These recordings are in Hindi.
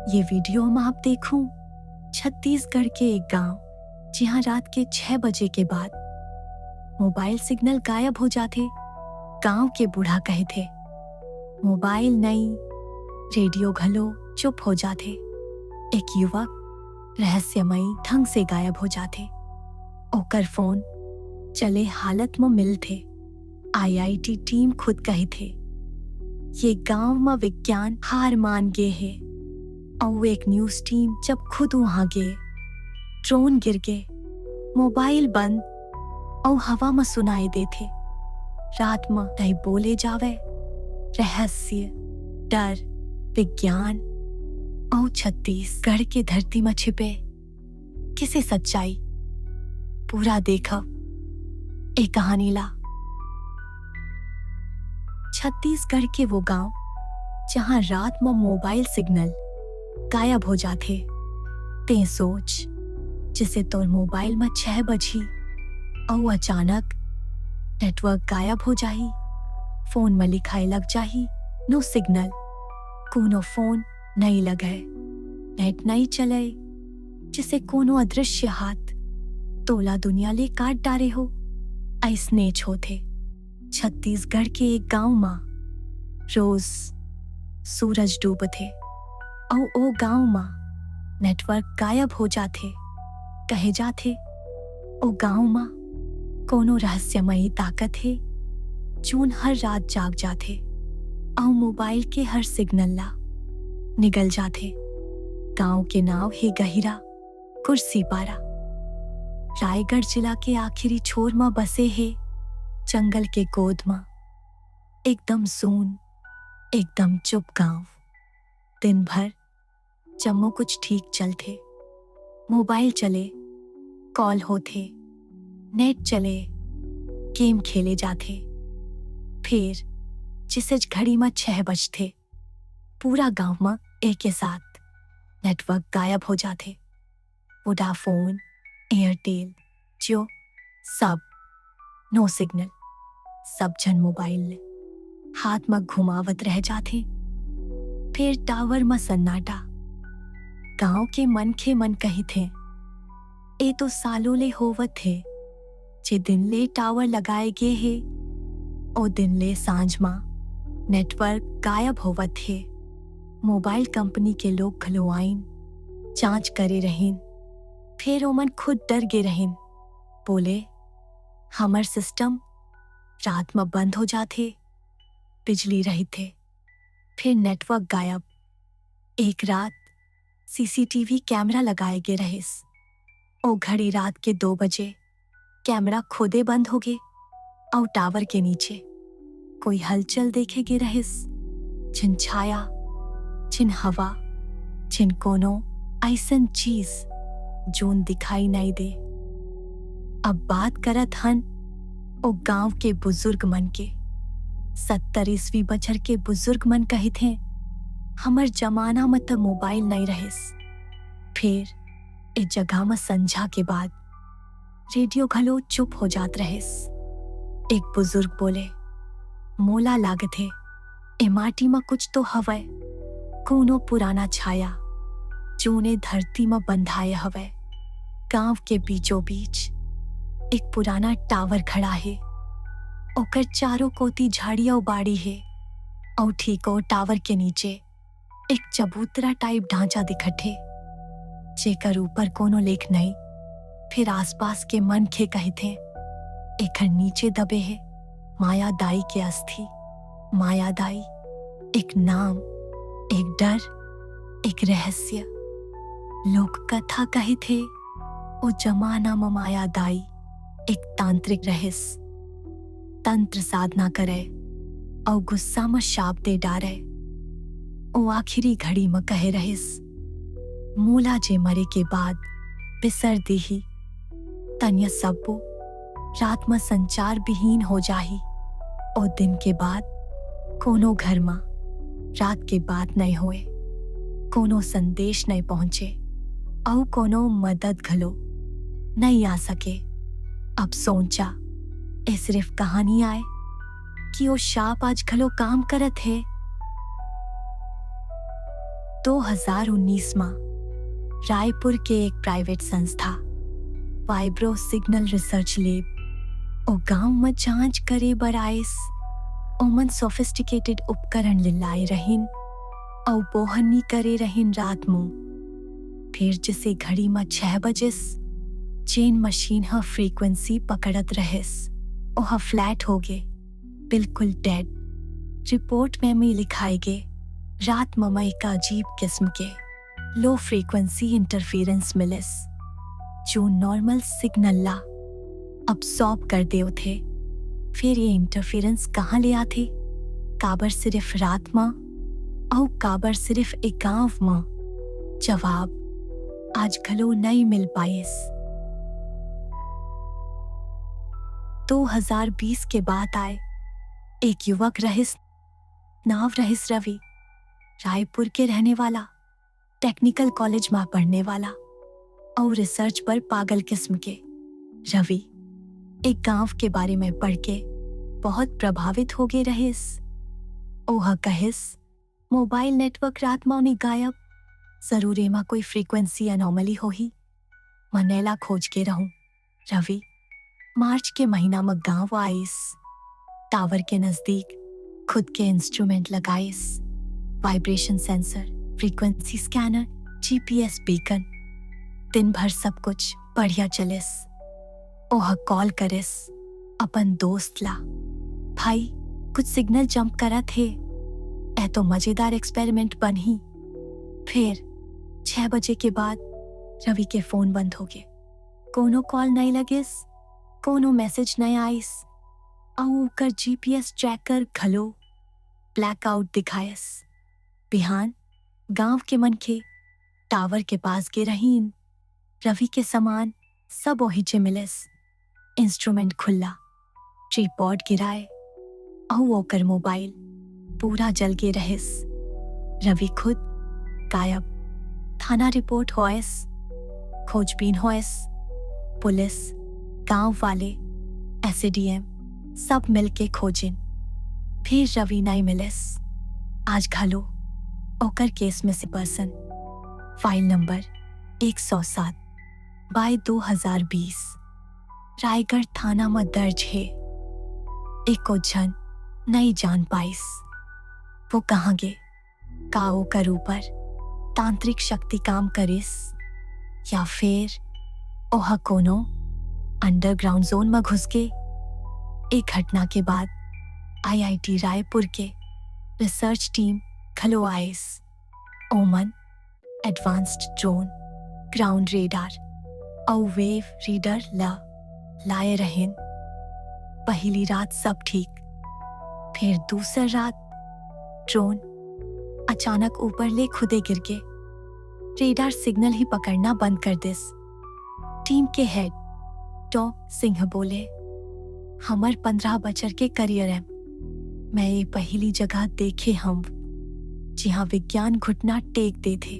ये वीडियो में आप देखूं छत्तीसगढ़ के एक गांव जहां रात के 6 बजे के बाद मोबाइल सिग्नल गायब हो जाते। गांव के बूढ़ा कहे थे मोबाइल नहीं, रेडियो घलो चुप हो जाते। एक युवक रहस्यमयी ढंग से गायब हो जाते। ओकर फोन चले हालत में मिल थे। IIT टीम खुद कही थे ये गांव में विज्ञान हार मान गे है। और एक न्यूज टीम जब खुद वहां गए, ड्रोन गिर गए, मोबाइल बंद और हवा में सुनाई दे थे। रात में नहीं बोले जावे, रहस्य, डर, विज्ञान और छत्तीसगढ़ के धरती में छिपे किसी सच्चाई पूरा देखा एक कहानी ला। छत्तीसगढ़ के वो गांव जहां रात में मोबाइल सिग्नल गायब हो जाते। ते सोच जिसे तोर मोबाइल में 6 बजी और अचानक नेटवर्क गायब हो जाही, फोन में लिखाई लग जाही नो सिग्नल, कोनो फोन नहीं लगे, नेट नहीं चले, जिसे कोनो अदृश्य हाथ तोला दुनिया ले काट डारे हो। ऐसने होते छत्तीसगढ़ के एक गांव में रोज सूरज डूबते और ओ गांव में नेटवर्क गायब हो जाते। कहे जाते ओ गांव में कोनो रहस्यमयी ताकत है जोन हर रात जाग जाते और मोबाइल के हर सिग्नल ला निगल जाते। गांव के नाव है गहिरा कुर्सी पारा। रायगढ़ जिला के आखिरी छोर में बसे है जंगल के गोद में। एकदम सून, एकदम चुप गांव। दिन भर जम्मो कुछ ठीक चलते, मोबाइल चले, कॉल होते, नेट चले, गेम खेले जाते। फिर जिसे घड़ी में 6 बजते, पूरा गांव में एक के साथ नेटवर्क गायब हो जाते। वोडाफोन, एयरटेल, जियो सब नो सिग्नल। सब जन मोबाइल ले हाथ में घुमावत रह जाते। फिर टावर में सन्नाटा। गांव के मन खे मन कही थे ए तो सालों ले होवत थे जे दिन ले टावर लगाए गे हे और दिन ले सांझ मा नेटवर्क गायब होवत थे। मोबाइल कंपनी के लोग घलो आइन, जांच करे रहीन। फिर ओमन खुद डर गे रहीन, बोले हमर सिस्टम रात में बंद हो जाते, बिजली रही थे। फिर नेटवर्क गायब। एक रात CCTV कैमरा लगाए गे रहिस। ओ घड़ी रात के 2 बजे कैमरा खुदे बंद हो गए और टावर के नीचे कोई हलचल देखे गे रहिस। छिन छाया, छिन हवा, छिन कोनो ऐसन चीज जोन दिखाई नहीं दे। अब बात करत हन ओ गांव के बुजुर्ग मन के। 70-80 बछर के बुजुर्ग मन कही थे हमर जमाना में तो मोबाइल नहीं रहिस। फिर इस जगह में संझा के बाद रेडियो घलो चुप हो जात रहिस। एक बुजुर्ग बोले मोला लागत है ए माटी में कुछ तो हवे, कोनो पुराना छाया जोने धरती में बंधाए हवे। गांव के बीचों बीच एक पुराना टावर खड़ा है, ओकर चारों कोती झाड़िया बाड़ी है और ठीक ओ टावर के नीचे एक चबूतरा टाइप ढांचा दिखटे जेकर ऊपर कोनो लेख नहीं। फिर आसपास के मन खे कही थे एकर नीचे दबे है माया दाई के अस्थि। माया दाई एक नाम, एक डर, एक रहस्य। लोक कथा कहे थे ओ जमाना में माया दाई एक तांत्रिक रहिस। तंत्र साधना करे और गुस्सा में शाप दे डारे। ओ आखिरी घड़ी में कहे रहिस मूला जे मरे के बाद बिसर दीही तन्य सबो रात में संचार विहीन हो जाही। और दिन के बाद कोनो घर में रात के बाद नहीं होए, कोनो संदेश नहीं पहुंचे और कोनो मदद घलो नहीं आ सके। अब सोचा ए सिर्फ कहानी आए कि वो शाप आज घलो काम करत है। 2019 में रायपुर के एक प्राइवेट संस्था वाइब्रो सिग्नल रिसर्च लैब और गांव में जांच करे बराइस ओमन सोफिस्टिकेटेड उपकरण लाए रहिन और बोहनी करे रहिन रात में। फिर जिसे घड़ी में 6 बजिस चेन मशीन ह फ्रीक्वेंसी पकड़त रहिस और फ्लैट हो गे, बिल्कुल डेड। रिपोर्ट में लिखाए गे रात में एक अजीब किस्म के लो फ्रीक्वेंसी इंटरफेरेंस मिलिस जो नॉर्मल सिग्नल ला अब्सॉर्ब कर दे थे। फिर ये इंटरफेरेंस कहाँ ले आते? काबर सिर्फ रात में और काबर सिर्फ एक गांव में? जवाब आज घलो नहीं मिल पाइस। 2020 के बाद आए एक युवक रहिस, नाव रहिस रवि, रायपुर के रहने वाला, टेक्निकल कॉलेज में पढ़ने वाला और रिसर्च पर पागल किस्म के। रवि एक गांव के बारे में पढ़ के बहुत प्रभावित हो गए रहिस। ओह कहिस मोबाइल नेटवर्क रात में उन्हें गायब, जरूर एमा कोई फ्रीक्वेंसी अनोमली हो ही। मनेला खोज के रहूं। रवि मार्च के महीना में गांव आइस, टावर के नजदीक खुद के इंस्ट्रूमेंट लगाइस, vibration sensor, frequency scanner, GPS beacon. दिन भर सब कुछ बढ़िया चलिस। ओह कॉल करिस अपन दोस्त ला, भाई कुछ सिग्नल जंप करा थे, ए तो मजेदार एक्सपेरिमेंट बन ही। फिर 6 बजे के बाद रवि के फोन बंद हो गए, कोनो कॉल नहीं लगिस, कोनो मैसेज नहीं आइस और कर जीपीएस ट्रैकर घलो ब्लैकआउट दिखायस। बिहान गांव के मनखे टावर के पास गे रहीन, रवि के सामान सब ओहिचे मिलिस, इंस्ट्रूमेंट खुला, ट्रीपॉड गिराए और ओकर मोबाइल पूरा जल के रहिस। रवि खुद गायब। थाना रिपोर्ट होइस, खोजबीन होइस, पुलिस, गांव वाले, एसडीएम सब मिलके खोजिन। फिर रवि नहीं मिलिस। आज घलो ओकर केस में से person file number 107 by 2020 Raigarh थाना में दर्ज है। एको जन नहीं जान पाइस वो कहाँ गे, का ओकर ऊपर तांत्रिक शक्ति काम करिस या फिर ओह कोनो अंडरग्राउंड जोन में घुस के। एक घटना के बाद आईआईटी रायपुर के रिसर्च टीम खलो आइस। ओमन एडवांस्ड ड्रोन, ग्राउंड रेडार और वेव रीडर लाए रहें। पहली रात सब ठीक, फिर दूसरी रात ड्रोन अचानक ऊपर ले खुदे गिर के रेडार सिग्नल ही पकड़ना बंद कर दिस। टीम के हेड टॉ सिंह बोले, हमर 15 बचर के करियर है, मैं ये पहली जगह देखे हम जहां विज्ञान घुटना टेक दे थे।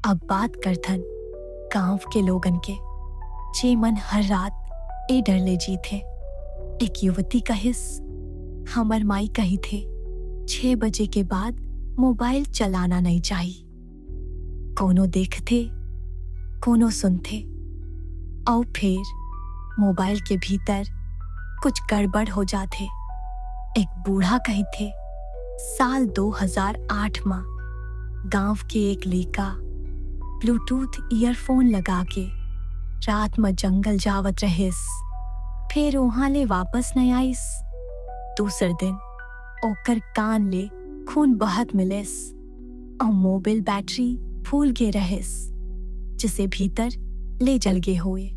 अब बात करथन गांव के लोगन के, जे मन हर रात ए डर ले जी थे। एक युवती कहिस, हमर माई कही थे 6 बजे के बाद मोबाइल चलाना नहीं चाहिए। कोनो देखते, कोनो सुनते और फिर मोबाइल के भीतर कुछ गड़बड़ हो जाते। एक बूढ़ा कही थे साल 2008 में गांव के एक लड़का ब्लूटूथ ईयरफोन लगा के रात में जंगल जावत रहिस, फिर वहां ले वापस नहीं आइस। दूसर दिन ओकर कान ले खून बहत मिलिस और मोबाइल बैटरी फूल गे रहिस, जिसे भीतर ले जल गे हुए।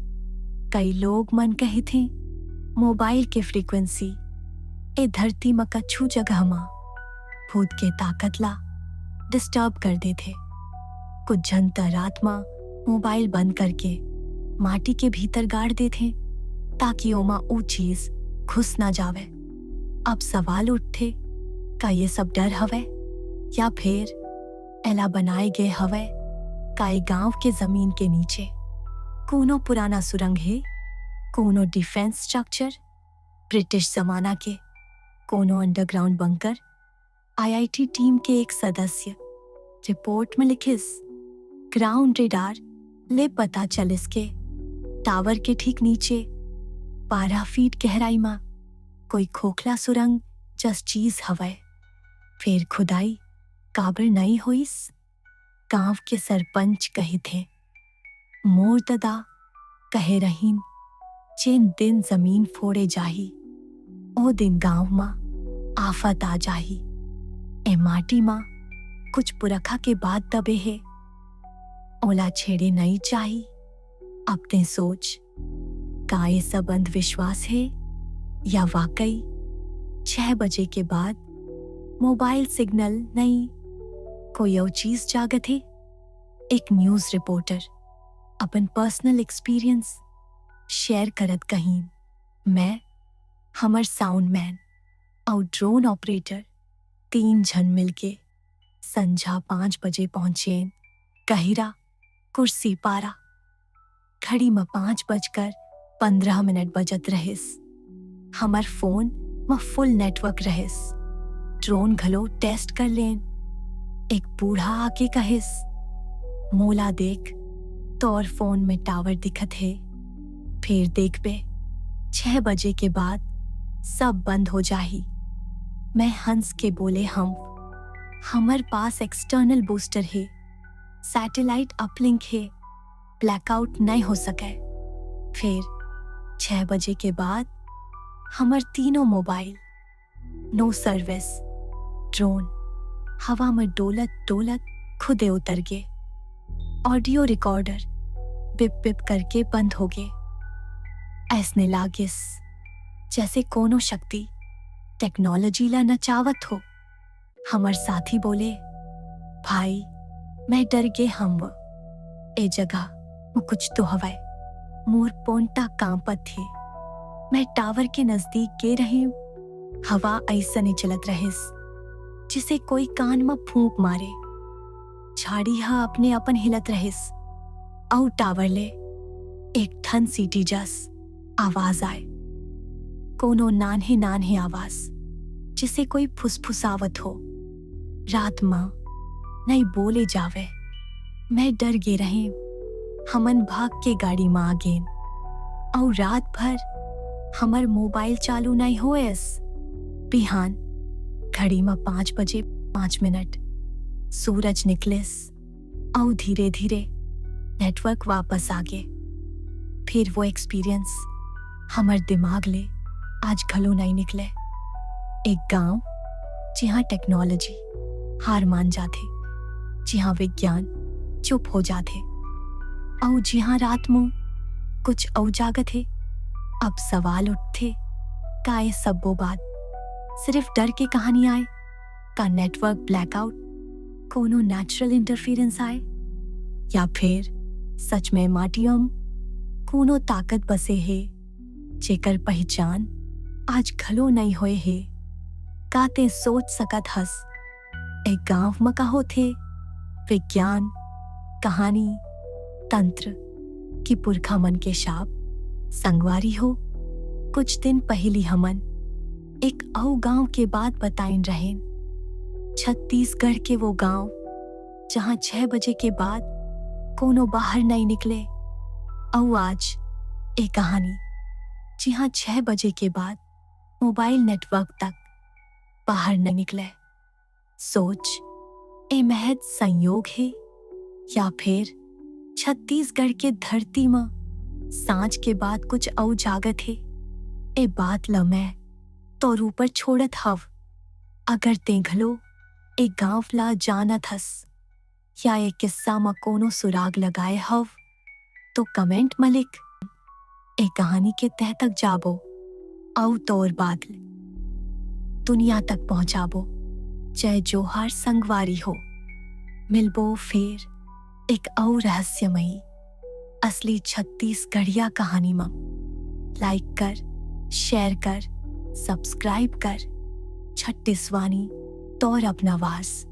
कई लोग मन कहे थे मोबाइल के फ्रीक्वेंसी ए धरती में कछु जगह में भूत के ताकत ला डिस्टर्ब कर दे थे। कुछ जन त रात में मोबाइल बंद करके माटी के भीतर गाड़ दे थे ताकि ओमा वो चीज घुस ना जावे। अब सवाल उठे, का ये सब डर हवे या फिर एला बनाए गए हवे? का गांव के जमीन के नीचे कोनो पुराना सुरंग है, कोनो डिफेंस स्ट्रक्चर ब्रिटिश जमाना के कोनो अंडरग्राउंड बंकर। आईआईटी टीम के एक सदस्य रिपोर्ट में लिखिस ग्राउंड रेडार ले पता चलिस के टावर के ठीक नीचे 12 फीट गहराई में कोई खोखला सुरंग जस चीज हवै। फिर खुदाई काबर नहीं होइस। गांव के सरपंच कही थे मोर ददा कहे रहीन जिन दिन जमीन फोड़े जाही ओ दिन गांव में आफत आ जाही। ए माटी में कुछ पुरखा के बाद दबे है ओला छेड़े नहीं चाही। अपने सोच का ये सब अंधविश्वास है या वाकई 6 बजे के बाद मोबाइल सिग्नल नहीं कोई और चीज जागत है। एक न्यूज रिपोर्टर अपन पर्सनल एक्सपीरियंस शेयर करत कहीं मैं हमर साउंड मैन और ड्रोन ऑपरेटर 3 जन मिलके संझा 5 बजे पहुंचे कहिरा कुर्सी पारा। घड़ी में 5:15 बजत रहिस। हमर फोन में फुल नेटवर्क रहिस। ड्रोन घलो टेस्ट कर लेन। एक बूढ़ा आके कहिस मोला देख तोर फोन में टावर दिखत है। फिर देख पे 6 बजे के बाद सब बंद हो जाही। मैं हंस के बोले हमर पास एक्सटर्नल बूस्टर है, सैटेलाइट अपलिंक है, ब्लैकआउट नहीं हो सके। फिर 6 बजे के बाद हमर तीनों मोबाइल नो सर्विस। ड्रोन हवा में डोलत डोलत खुदे उतर गए। ऑडियो रिकॉर्डर बिप बिप करके बंद हो गए। ऐसने लागिस जैसे कोनो शक्ति टेक्नोलॉजी ला नचावत हो। हमर साथी बोले भाई मैं डर गे हम ए जगह में कुछ तो हवाए। मोर पोंटा कांपत थे। मैं टावर के नजदीक गे रही हूँ। हवा ऐसा नहीं चलत रहिस जिसे कोई कान में फूंक मारे। झाड़ी हा अपने अपन हिलत रहिस और टावर ले एक ठन सीटी जस आवाज आए। कोनो नान्हे नान्हे आवाज जिसे कोई फुसफुसावत हो। रात मां नहीं बोले जावे। मैं डर गे रहे। हमन भाग के गाड़ी में आ गेन और रात भर हमर मोबाइल चालू नहीं होएस। बिहान घड़ी में 5:05 सूरज निकलेस और धीरे धीरे नेटवर्क वापस आ गए। फिर वो एक्सपीरियंस हमर दिमाग ले आज घलो नहीं निकले। एक गांव जहाँ टेक्नोलॉजी हार मान जाते, जहाँ विज्ञान चुप हो जाते और जहाँ रात में कुछ और जागत है। अब सवाल उठते का ये सब वो बात सिर्फ डर के कहानी आए का नेटवर्क ब्लैकआउट कोनो नेचुरल इंटरफेरेंस आए या फिर सच में माटियों कोनो ताकत बसे है जेकर पहचान आज घलो नहीं होए है। काते सोच सकत हस एक गांव में कहो थे विज्ञान कहानी तंत्र की पुरखा मन के शाप संगवारी हो। कुछ दिन पहली हमन एक औ गांव के बात बताइन रहें। छत्तीसगढ़ के वो गांव जहां 6 बजे के बाद कोनो बाहर नहीं निकले। और आज एक कहानी जहां 6 बजे के बाद मोबाइल नेटवर्क तक बाहर नहीं निकले। सोच ए महज संयोग है या फिर छत्तीसगढ़ के धरती में सांझ के बाद कुछ और जागत है। ए बात ल मैं तोर ऊपर छोड़त हव। अगर तेघलो एक गांव ला जानत हस या एक किस्सा में कोनो सुराग लगाए हव तो कमेंट में लिख। ए कहानी के तह तक जाबो और तोर बात दुनिया तक पहुंचाबो। जय जोहार संगवारी हो। मिलबो फिर एक और रहस्यमयी असली छत्तीसगढ़िया कहानी में। लाइक कर, शेयर कर, सब्सक्राइब कर। छत्तीसवानी तोर अपना वास।